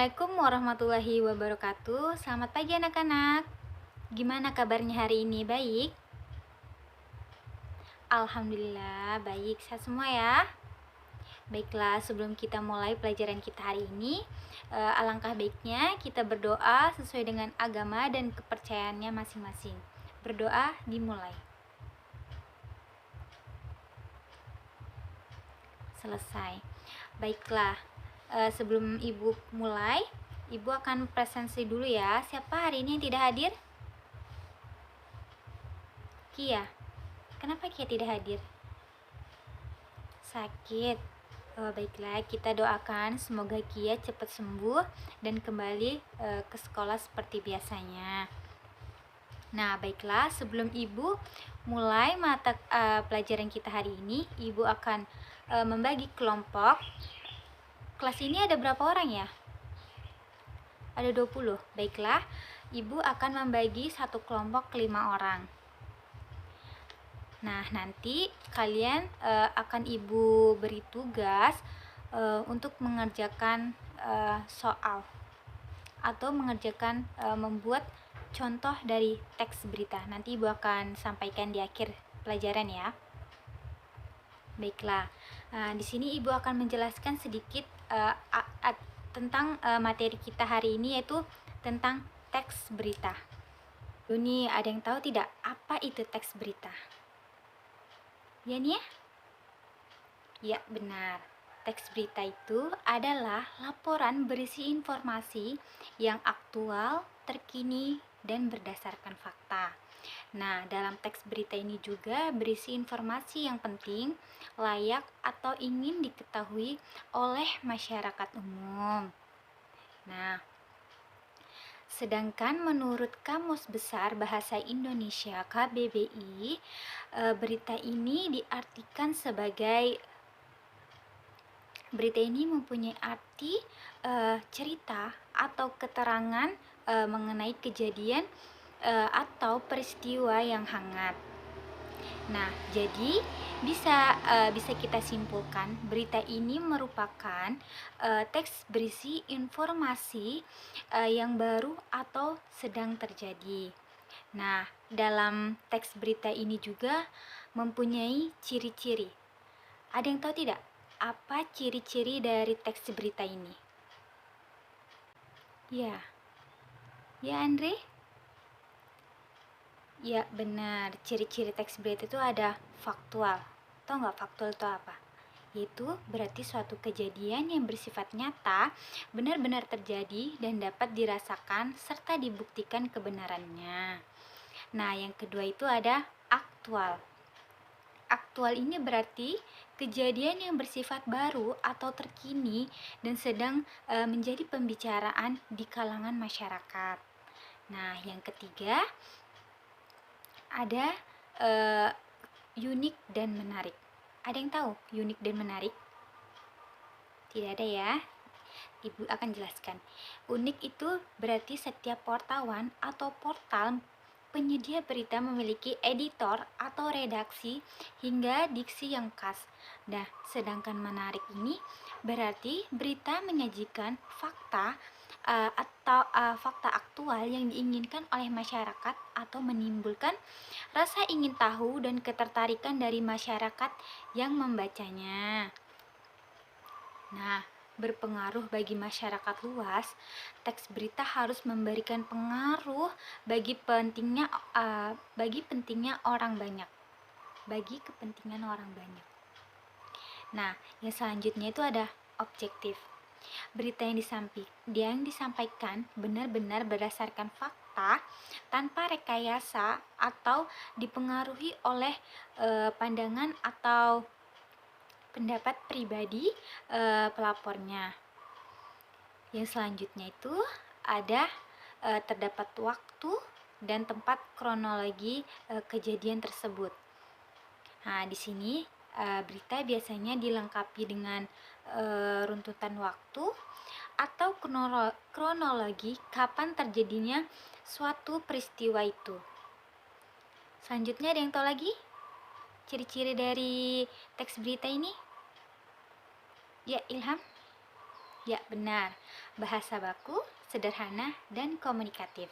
Assalamualaikum warahmatullahi wabarakatuh. Selamat pagi anak-anak. Gimana kabarnya hari ini? Baik? Alhamdulillah baik. Sehat semua ya. Baiklah, sebelum kita mulai pelajaran kita hari ini, alangkah baiknya kita berdoa sesuai dengan agama dan kepercayaannya masing-masing. Berdoa dimulai. Selesai. Baiklah, sebelum Ibu mulai, Ibu akan presensi dulu ya. Siapa hari ini yang tidak hadir? Kia. Kenapa Kia tidak hadir? Sakit. Baiklah, kita doakan semoga Kia cepat sembuh dan kembali ke sekolah seperti biasanya. Nah, baiklah, sebelum Ibu mulai mata pelajaran kita hari ini, Ibu akan membagi kelompok. Kelas ini ada berapa orang ya? Ada 20. Baiklah, Ibu akan membagi satu kelompok ke 5 orang. Nah, nanti kalian akan Ibu beri tugas untuk mengerjakan soal atau mengerjakan membuat contoh dari teks berita. Nanti Ibu akan sampaikan di akhir pelajaran ya. Baiklah, di sini Ibu akan menjelaskan sedikit tentang materi kita hari ini, yaitu tentang teks berita. Ini ada yang tahu tidak apa itu teks berita? Ya nih ya? Ya, benar. Teks berita itu adalah laporan berisi informasi yang aktual, terkini, dan berdasarkan fakta. Nah, dalam teks berita ini juga berisi informasi yang penting, layak, atau ingin diketahui oleh masyarakat umum. Nah, sedangkan menurut Kamus Besar Bahasa Indonesia KBBI, berita ini diartikan sebagai berita ini mempunyai arti cerita atau keterangan mengenai kejadian atau peristiwa yang hangat. Nah, jadi bisa kita simpulkan berita ini merupakan teks berisi informasi yang baru atau sedang terjadi. Nah, dalam teks berita ini juga mempunyai ciri-ciri. Ada yang tahu tidak? Apa ciri-ciri dari teks berita ini? Ya. Ya, Andre? Ya, benar. Ciri-ciri teks berita itu ada faktual. Tahu nggak faktual itu apa? Yaitu berarti suatu kejadian yang bersifat nyata, benar-benar terjadi dan dapat dirasakan serta dibuktikan kebenarannya. Nah, yang kedua itu ada aktual. Aktual ini berarti kejadian yang bersifat baru atau terkini dan sedang menjadi pembicaraan di kalangan masyarakat. Nah, yang ketiga ada unik dan menarik. Ada yang tahu unik dan menarik? Tidak ada ya. Ibu akan jelaskan. Unik itu berarti setiap wartawan atau portal penyedia berita memiliki editor atau redaksi hingga diksi yang khas. Nah, sedangkan menarik ini berarti berita menyajikan fakta atau fakta aktual yang diinginkan oleh masyarakat atau menimbulkan rasa ingin tahu dan ketertarikan dari masyarakat yang membacanya. Nah, berpengaruh bagi masyarakat luas, teks berita harus memberikan pengaruh bagi pentingnya orang banyak. Bagi kepentingan orang banyak. Nah, yang selanjutnya itu ada objektif. Berita yang disampaikan benar-benar berdasarkan fakta tanpa rekayasa atau dipengaruhi oleh pandangan atau pendapat pribadi pelapornya. Yang selanjutnya itu ada terdapat waktu dan tempat kronologi kejadian tersebut. Nah, di sini berita biasanya dilengkapi dengan runtutan waktu atau kronologi kapan terjadinya suatu peristiwa itu. Selanjutnya ada yang tahu lagi ciri-ciri dari teks berita ini? Ya, Ilham. Ya, benar. Bahasa baku, sederhana, dan komunikatif.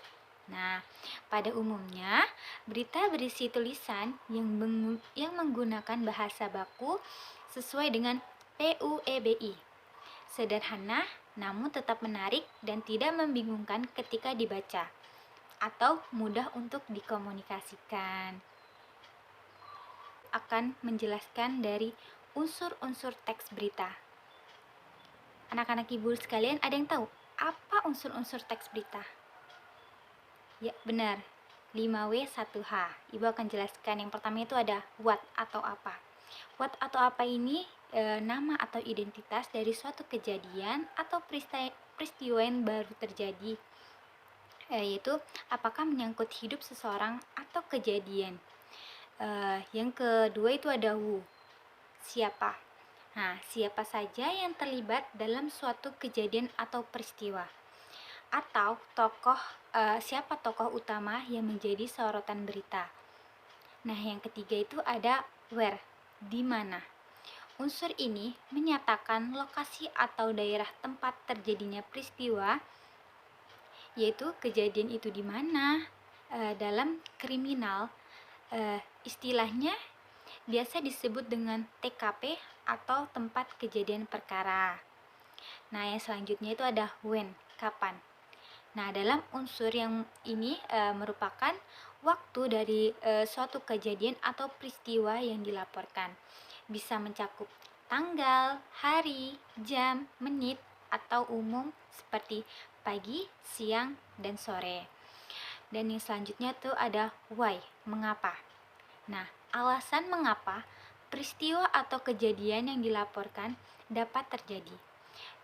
Nah, pada umumnya, berita berisi tulisan yang menggunakan bahasa baku sesuai dengan PUEBI. Sederhana, namun tetap menarik dan tidak membingungkan ketika dibaca, atau mudah untuk dikomunikasikan. Akan menjelaskan dari unsur-unsur teks berita. Anak-anak ibu sekalian, ada yang tahu apa unsur-unsur teks berita? Ya, benar. 5W1H. Ibu akan jelaskan. Yang pertama itu ada what atau apa. What atau apa ini nama atau identitas dari suatu kejadian atau peristiwa yang baru terjadi. Yaitu apakah menyangkut hidup seseorang atau kejadian. Yang kedua itu ada who. Siapa? Nah, siapa saja yang terlibat dalam suatu kejadian atau peristiwa. Atau siapa tokoh utama yang menjadi sorotan berita. Nah, yang ketiga itu ada where, di mana. Unsur ini menyatakan lokasi atau daerah tempat terjadinya peristiwa, yaitu kejadian itu di mana. Dalam kriminal, istilahnya biasa disebut dengan TKP atau tempat kejadian perkara. Nah, yang selanjutnya itu ada when, kapan. Nah, dalam unsur yang ini merupakan waktu dari suatu kejadian atau peristiwa yang dilaporkan. Bisa mencakup tanggal, hari, jam, menit, atau umum seperti pagi, siang, dan sore. Dan yang selanjutnya tuh ada why, mengapa. Nah, alasan mengapa peristiwa atau kejadian yang dilaporkan dapat terjadi.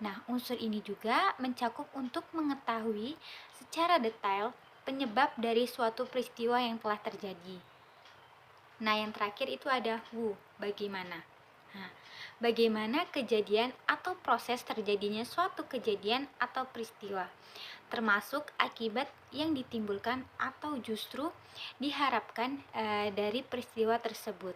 Nah, unsur ini juga mencakup untuk mengetahui secara detail penyebab dari suatu peristiwa yang telah terjadi. Nah, yang terakhir itu ada who, bagaimana. Nah, bagaimana kejadian atau proses terjadinya suatu kejadian atau peristiwa, termasuk akibat yang ditimbulkan atau justru diharapkan dari peristiwa tersebut.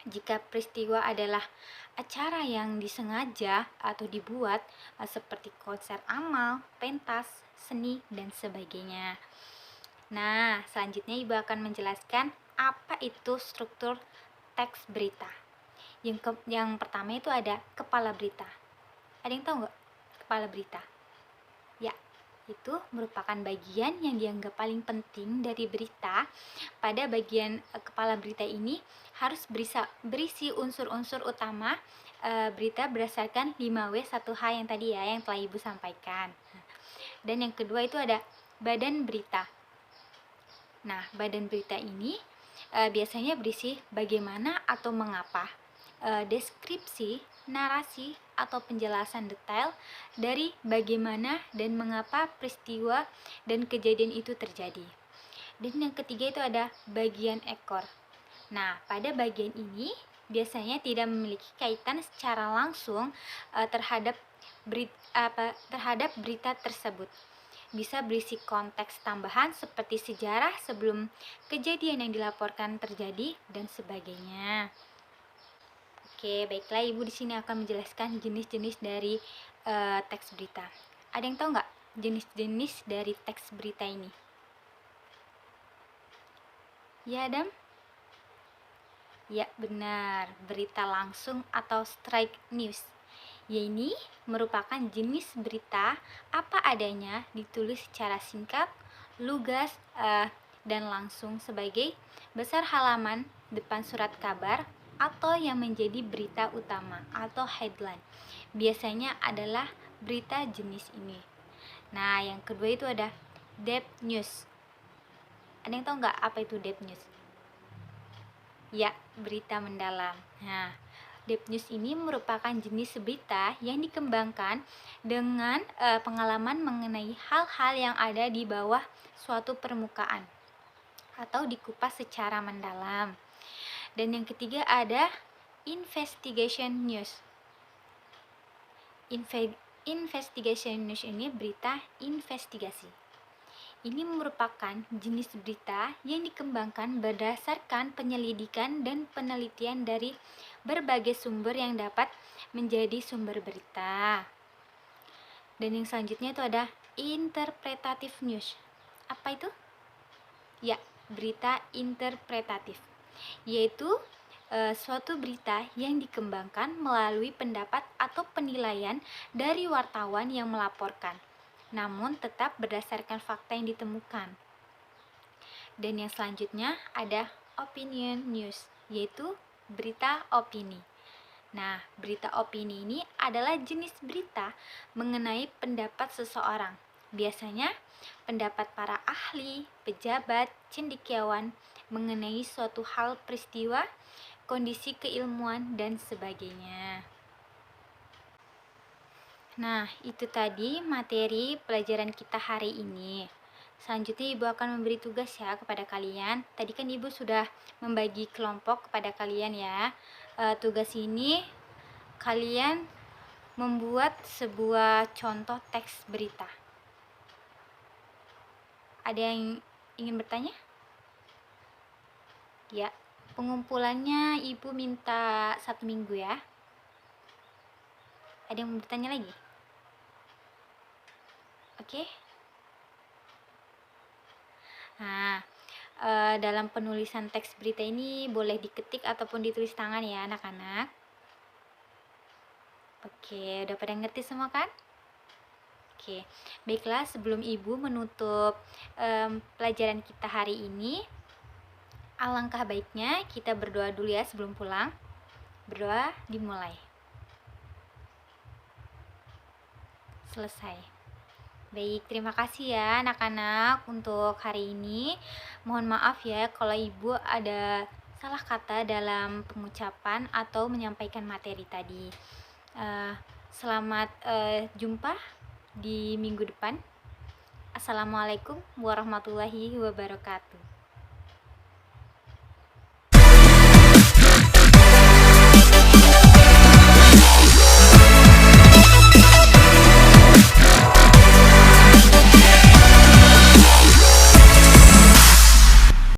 Jika peristiwa adalah acara yang disengaja atau dibuat seperti konser amal, pentas, seni, dan sebagainya. Nah, selanjutnya Ibu akan menjelaskan apa itu struktur teks berita. Yang pertama itu ada kepala berita. Ada yang tahu nggak kepala berita? Ya, itu merupakan bagian yang dianggap paling penting dari berita. Pada bagian kepala berita ini harus berisi unsur-unsur utama berita berdasarkan 5W1H yang tadi ya, yang telah Ibu sampaikan. Dan yang kedua itu ada badan berita. Nah, badan berita ini biasanya berisi bagaimana atau mengapa, deskripsi, narasi, atau penjelasan detail dari bagaimana dan mengapa peristiwa dan kejadian itu terjadi. Dan yang ketiga itu ada bagian ekor. Nah, pada bagian ini biasanya tidak memiliki kaitan secara langsung terhadap berita tersebut. Bisa berisi konteks tambahan seperti sejarah sebelum kejadian yang dilaporkan terjadi dan sebagainya. Oke, baiklah, Ibu di sini akan menjelaskan jenis-jenis dari teks berita. Ada yang tahu nggak jenis-jenis dari teks berita ini? Ya, Adam? Ya, benar. Berita langsung atau straight news. Ini merupakan jenis berita apa adanya, ditulis secara singkat, lugas, dan langsung sebagai besar halaman depan surat kabar atau yang menjadi berita utama atau headline. Biasanya adalah berita jenis ini. Nah, yang kedua itu ada depth news. Ada yang tahu nggak apa itu depth news? Ya, berita mendalam. Nah, depth news ini merupakan jenis berita yang dikembangkan dengan pengalaman mengenai hal-hal yang ada di bawah suatu permukaan atau dikupas secara mendalam. Dan yang ketiga ada investigation news. Investigation news ini berita investigasi. Ini merupakan jenis berita yang dikembangkan berdasarkan penyelidikan dan penelitian dari berbagai sumber yang dapat menjadi sumber berita. Dan yang selanjutnya itu ada interpretatif news. Apa itu? Ya, berita interpretatif, yaitu suatu berita yang dikembangkan melalui pendapat atau penilaian dari wartawan yang melaporkan, namun tetap berdasarkan fakta yang ditemukan. Dan yang selanjutnya ada opinion news, yaitu berita opini. Nah, berita opini ini adalah jenis berita mengenai pendapat seseorang. Biasanya pendapat para ahli, pejabat, cendekiawan mengenai suatu hal, peristiwa, kondisi keilmuan, dan sebagainya. Nah, itu tadi materi pelajaran kita hari ini. Selanjutnya Ibu akan memberi tugas ya kepada kalian. Tadi kan Ibu sudah membagi kelompok kepada kalian ya. Tugas ini kalian membuat sebuah contoh teks berita. Ada yang ingin bertanya? Ya, pengumpulannya Ibu minta 1 minggu ya. Ada yang mau bertanya lagi? Oke. Nah, dalam penulisan teks berita ini boleh diketik ataupun ditulis tangan ya anak-anak. Oke, udah pada ngerti semua kan? Oke, baiklah, sebelum Ibu menutup pelajaran kita hari ini, alangkah baiknya kita berdoa dulu ya sebelum pulang. Berdoa dimulai. Selesai. Baik, terima kasih ya anak-anak untuk hari ini. Mohon maaf ya kalau Ibu ada salah kata dalam pengucapan atau menyampaikan materi tadi. Selamat jumpa di minggu depan. Assalamualaikum warahmatullahi wabarakatuh.